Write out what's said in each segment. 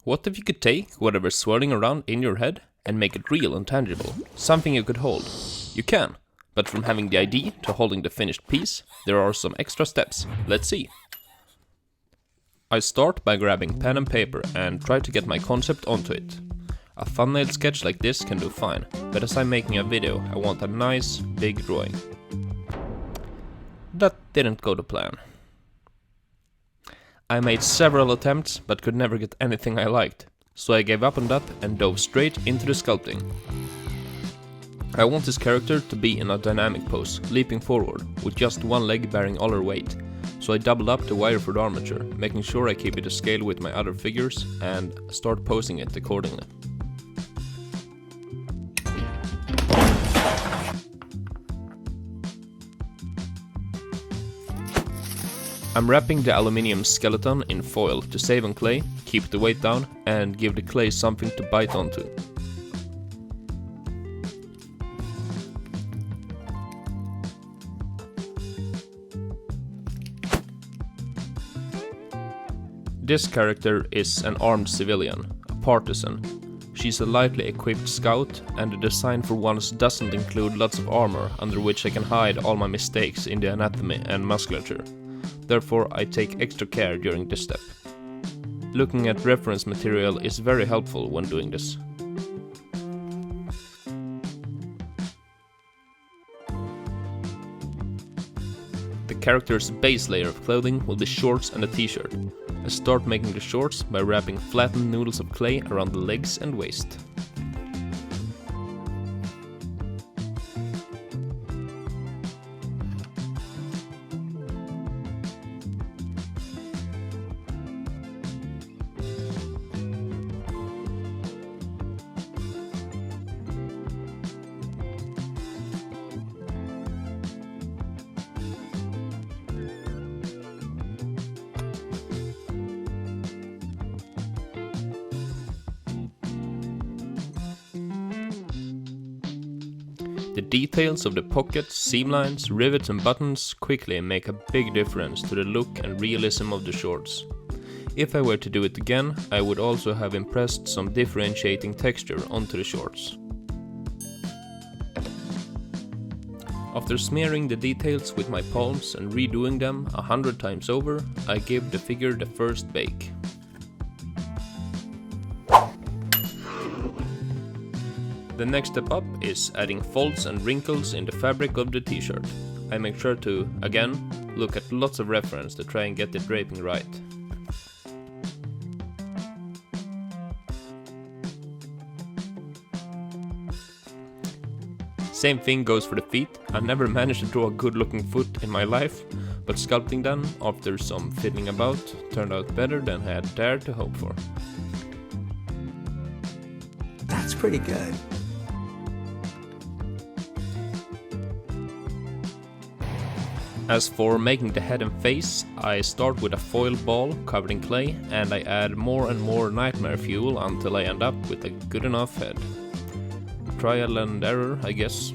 What if you could take whatever's swirling around in your head and make it real and tangible? Something you could hold. You can, but from having the idea to holding the finished piece, there are some extra steps. Let's see. I start by grabbing pen and paper and try to get my concept onto it. A thumbnail sketch like this can do fine, but as I'm making a video, I want a nice, big drawing. That didn't go to plan. I made several attempts, but could never get anything I liked, so I gave up on that and dove straight into the sculpting. I want this character to be in a dynamic pose, leaping forward, with just one leg bearing all her weight, so I doubled up the wire for the armature, making sure I keep it to scale with my other figures, and start posing it accordingly. I'm wrapping the aluminium skeleton in foil to save on clay, keep the weight down, and give the clay something to bite onto. This character is an armed civilian, a partisan. She's a lightly equipped scout, and the design for once doesn't include lots of armor under which I can hide all my mistakes in the anatomy and musculature. Therefore, I take extra care during this step. Looking at reference material is very helpful when doing this. The character's base layer of clothing will be shorts and a t-shirt. I start making the shorts by wrapping flattened noodles of clay around the legs and waist. The details of the pockets, seam lines, rivets and buttons quickly make a big difference to the look and realism of the shorts. If I were to do it again, I would also have impressed some differentiating texture onto the shorts. After smearing the details with my palms and redoing them 100 times over, I give the figure the first bake. The next step up is adding folds and wrinkles in the fabric of the t-shirt. I make sure to, again, look at lots of reference to try and get the draping right. Same thing goes for the feet. I never managed to draw a good looking foot in my life, but sculpting them, after some fiddling about, turned out better than I had dared to hope for. That's pretty good. As for making the head and face, I start with a foil ball covered in clay and I add more and more nightmare fuel until I end up with a good enough head. Trial and error, I guess.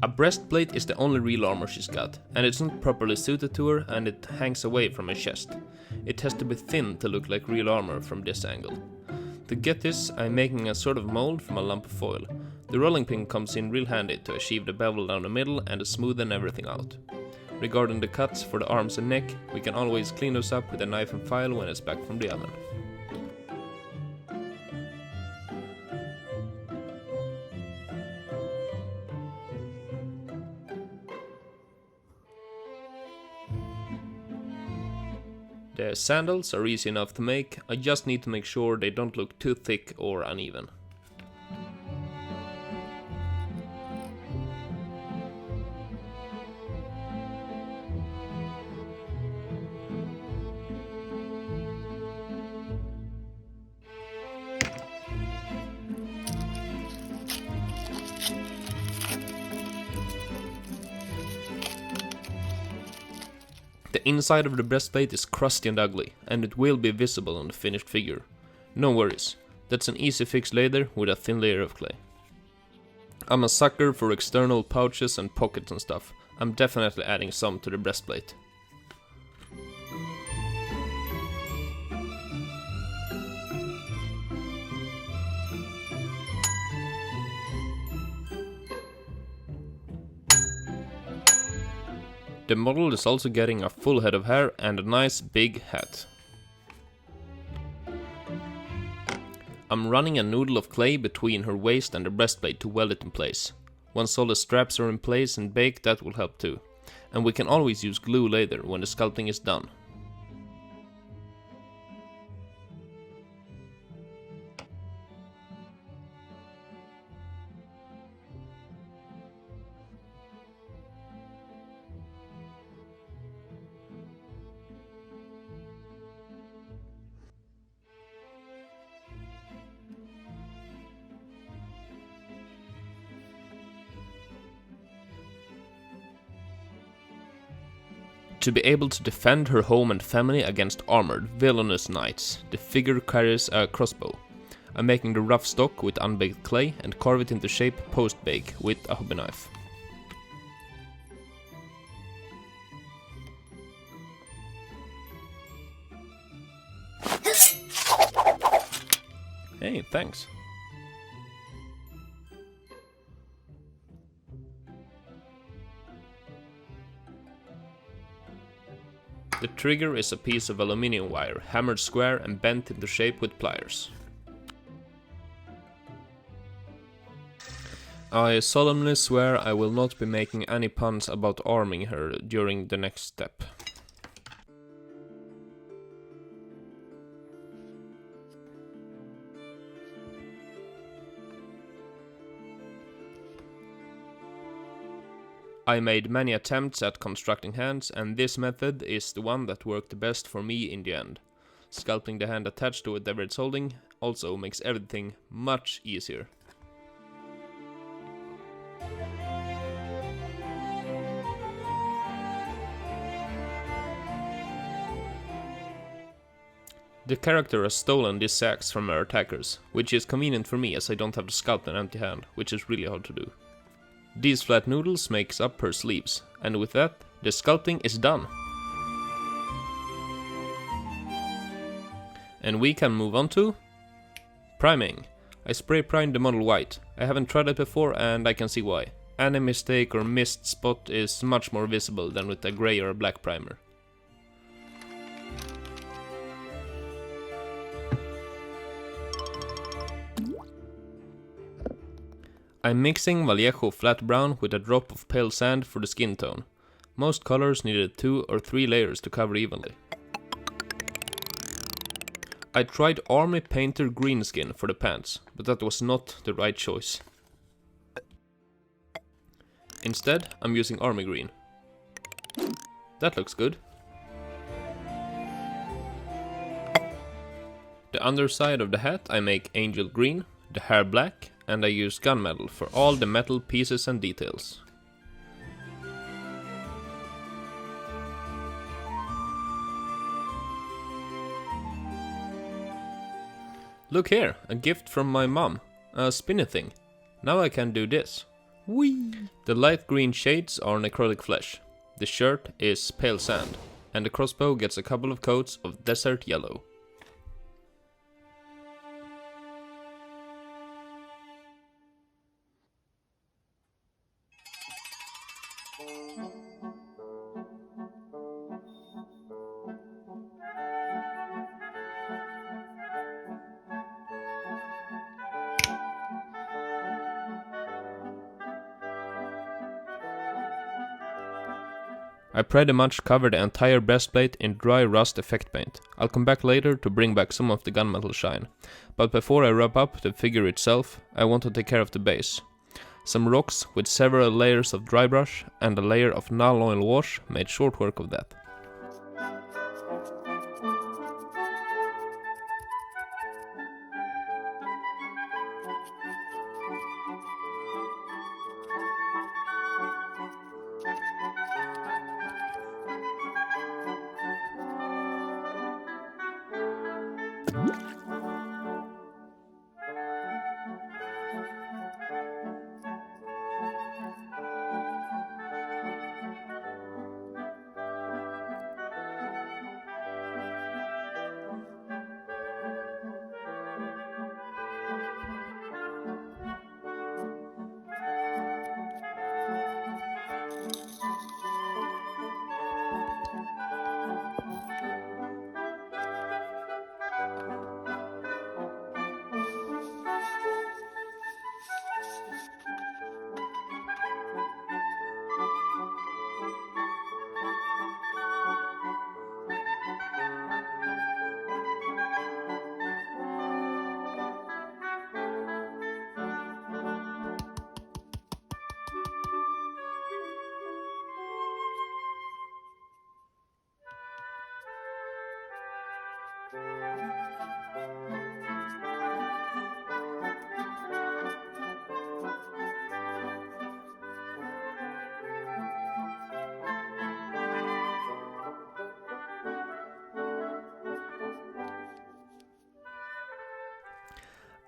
A breastplate is the only real armor she's got, and it's not properly suited to her and it hangs away from her chest. It has to be thin to look like real armor from this angle. To get this, I'm making a sort of mold from a lump of foil. The rolling pin comes in real handy to achieve the bevel down the middle and to smoothen everything out. Regarding the cuts for the arms and neck, we can always clean those up with a knife and file when it's back from the oven. The sandals are easy enough to make, I just need to make sure they don't look too thick or uneven. The inside of the breastplate is crusty and ugly, and it will be visible on the finished figure. No worries, that's an easy fix later with a thin layer of clay. I'm a sucker for external pouches and pockets and stuff. I'm definitely adding some to the breastplate. The model is also getting a full head of hair and a nice big hat. I'm running a noodle of clay between her waist and the breastplate to weld it in place. Once all the straps are in place and baked, that will help too. And we can always use glue later when the sculpting is done. To be able to defend her home and family against armored, villainous knights, the figure carries a crossbow. I'm making the rough stock with unbaked clay and carve it into shape post-bake with a hobby knife. Hey, thanks. The trigger is a piece of aluminium wire, hammered square and bent into shape with pliers. I solemnly swear I will not be making any puns about arming her during the next step. I made many attempts at constructing hands, and this method is the one that worked the best for me in the end. Sculpting the hand attached to whatever it's holding also makes everything much easier. The character has stolen this axe from her attackers, which is convenient for me as I don't have to sculpt an empty hand, which is really hard to do. These flat noodles makes up her sleeves, and with that, the sculpting is done. And we can move on to priming. I spray primed the model white. I haven't tried it before and I can see why. Any mistake or missed spot is much more visible than with a grey or a black primer. I'm mixing Vallejo flat brown with a drop of pale sand for the skin tone. Most colors needed 2 or 3 layers to cover evenly. I tried Army Painter green skin for the pants, but that was not the right choice. Instead, I'm using Army green. That looks good. The underside of the hat I make angel green, the hair black, and I use gunmetal for all the metal pieces and details. Look here, a gift from my mom, a spinny thing. Now I can do this. Whee! The light green shades are necrotic flesh, the shirt is pale sand, and the crossbow gets a couple of coats of desert yellow. I pretty much covered the entire breastplate in dry rust effect paint. I'll come back later to bring back some of the gunmetal shine. But before I wrap up the figure itself, I want to take care of the base. Some rocks with several layers of dry brush and a layer of null oil wash made short work of that.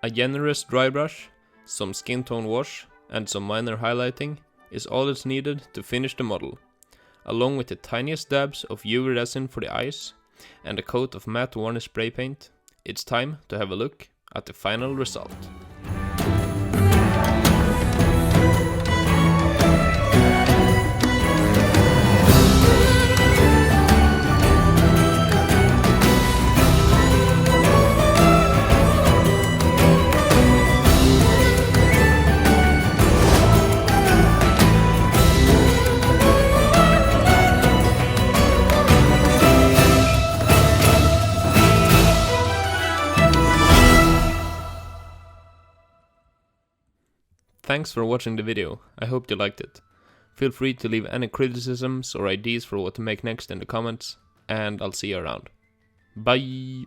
A generous dry brush, some skin tone wash, and some minor highlighting is all that's needed to finish the model, along with the tiniest dabs of UV resin for the eyes and a coat of matte varnish spray paint. It's time to have a look at the final result. Thanks for watching the video, I hope you liked it. Feel free to leave any criticisms or ideas for what to make next in the comments, and I'll see you around. Bye!